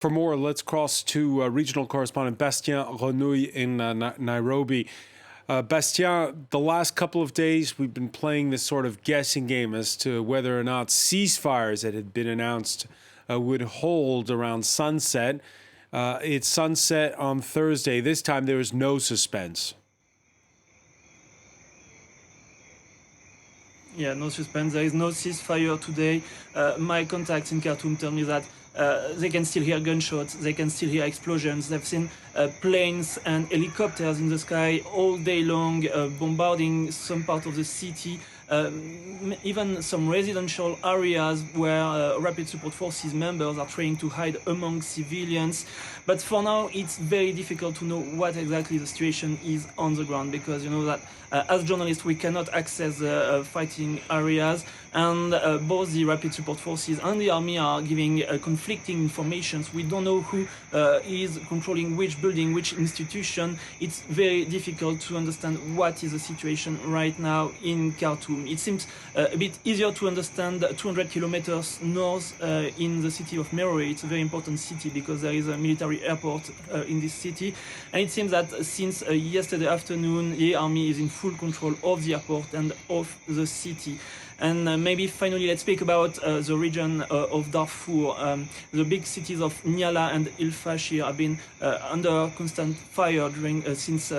For more, let's cross to regional correspondent Bastien Renouil in Nairobi. Bastien, the last couple of days we've been playing this sort of guessing game as to whether or not ceasefires that had been announced would hold around sunset. It's sunset on Thursday. This time there is no suspense. Yeah, no suspense. There is no ceasefire today. My contacts in Khartoum tell me that they can still hear gunshots, they can still hear explosions. They've seen planes and helicopters in the sky all day long, bombarding some part of the city. Even some residential areas where Rapid Support Forces members are trying to hide among civilians. But for now, it's very difficult to know what exactly the situation is on the ground, because you know that as journalists we cannot access the fighting areas, and both the Rapid Support Forces and the army are giving conflicting information. We don't know who is controlling which building, which institution. It's very difficult to understand what is the situation right now in Khartoum. It seems a bit easier to understand 200 kilometers north in the city of Merowe. It's a very important city because there is a military airport in this city. And it seems that since yesterday afternoon, the army is in full control of the airport and of the city. And maybe finally let's speak about the region of Darfur. The big cities of Nyala and al-Fashir have been under constant fire during since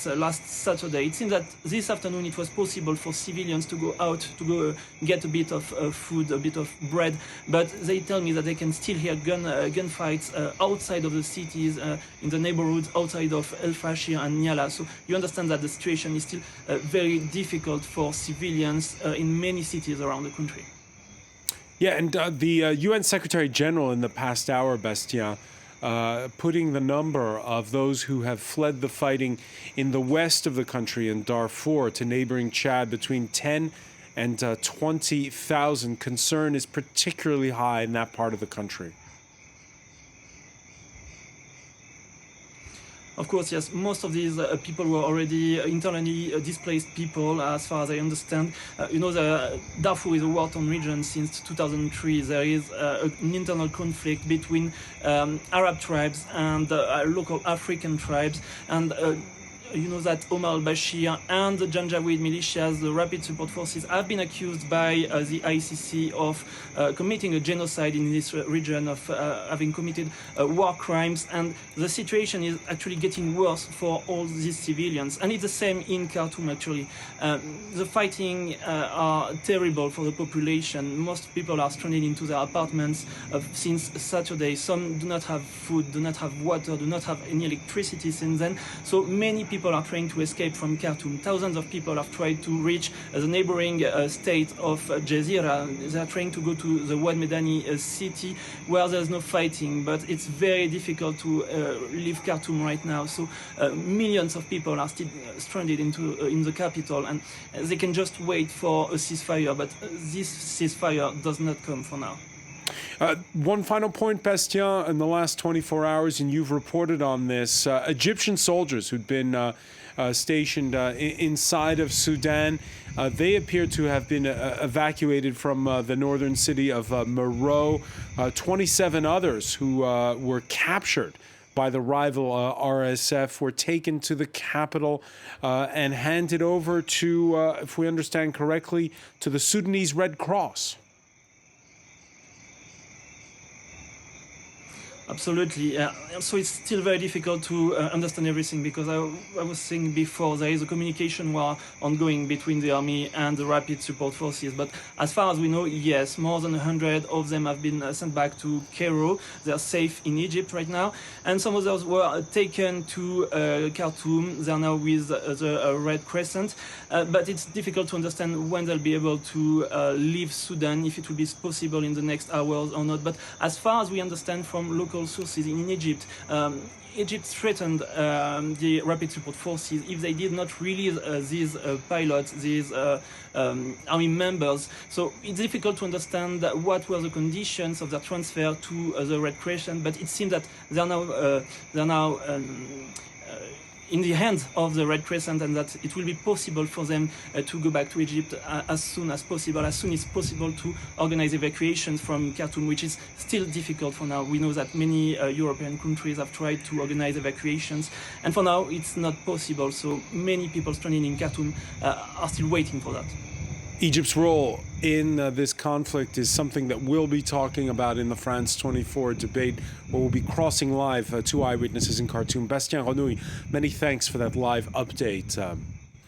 last Saturday. It seems that this afternoon it was possible for civilians to go out to go get a bit of food, a bit of bread, but they tell me that they can still hear gunfights outside of the cities, in the neighborhoods outside of al-Fashir and Nyala. So you understand that the situation is still very difficult for civilians in many cities around the country. Yeah, and the UN Secretary General in the past hour, Bastien, putting the number of those who have fled the fighting in the west of the country in Darfur to neighboring Chad between 10 and 20,000. Concern is particularly high in that part of the country. Of course, yes, most of these people were already internally displaced people, as far as I understand. You know, Darfur is a war-torn region since 2003. There is an internal conflict between Arab tribes and local African tribes. And you know that Omar al-Bashir and the Janjaweed militias, the Rapid Support Forces, have been accused by the ICC of committing a genocide in this region, of having committed war crimes. And the situation is actually getting worse for all these civilians. And it's the same in Khartoum, actually. The fighting are terrible for the population. Most people are stranded into their apartments since Saturday. Some do not have food, do not have water, do not have any electricity since then. So many people are trying to escape from Khartoum. Thousands of people have tried to reach the neighboring state of Jazeera. They are trying to go to the Wad Medani city where there's no fighting, but it's very difficult to leave Khartoum right now. So millions of people are still stranded in the capital, and they can just wait for a ceasefire, but this ceasefire does not come for now. One final point, Bastien, in the last 24 hours, and you've reported on this, Egyptian soldiers who'd been stationed inside of Sudan, they appear to have been evacuated from the northern city of Merowe. 27 others who were captured by the rival RSF were taken to the capital and handed over to, if we understand correctly, to the Sudanese Red Cross. Absolutely. So it's still very difficult to understand everything, because I was saying before, there is a communication war ongoing between the army and the Rapid Support Forces. But as far as we know, yes, more than 100 of them have been sent back to Cairo. They are safe in Egypt right now. And some others were taken to Khartoum. They are now with the Red Crescent. But it's difficult to understand when they'll be able to leave Sudan, if it will be possible in the next hours or not. But as far as we understand from local sources in Egypt, Egypt threatened the Rapid Support Forces if they did not release these pilots, these army members. So it's difficult to understand what were the conditions of their transfer to the Red Crescent, but it seems that they are now in the hands of the Red Crescent, and that it will be possible for them to go back to Egypt as soon as it's possible to organize evacuations from Khartoum, which is still difficult for now. We know that many European countries have tried to organize evacuations, and for now it's not possible, so many people stranded in Khartoum are still waiting for that. Egypt's role in this conflict is something that we'll be talking about in the France 24 debate, where we'll be crossing live two eyewitnesses in Khartoum. Bastien Renouil, many thanks for that live update.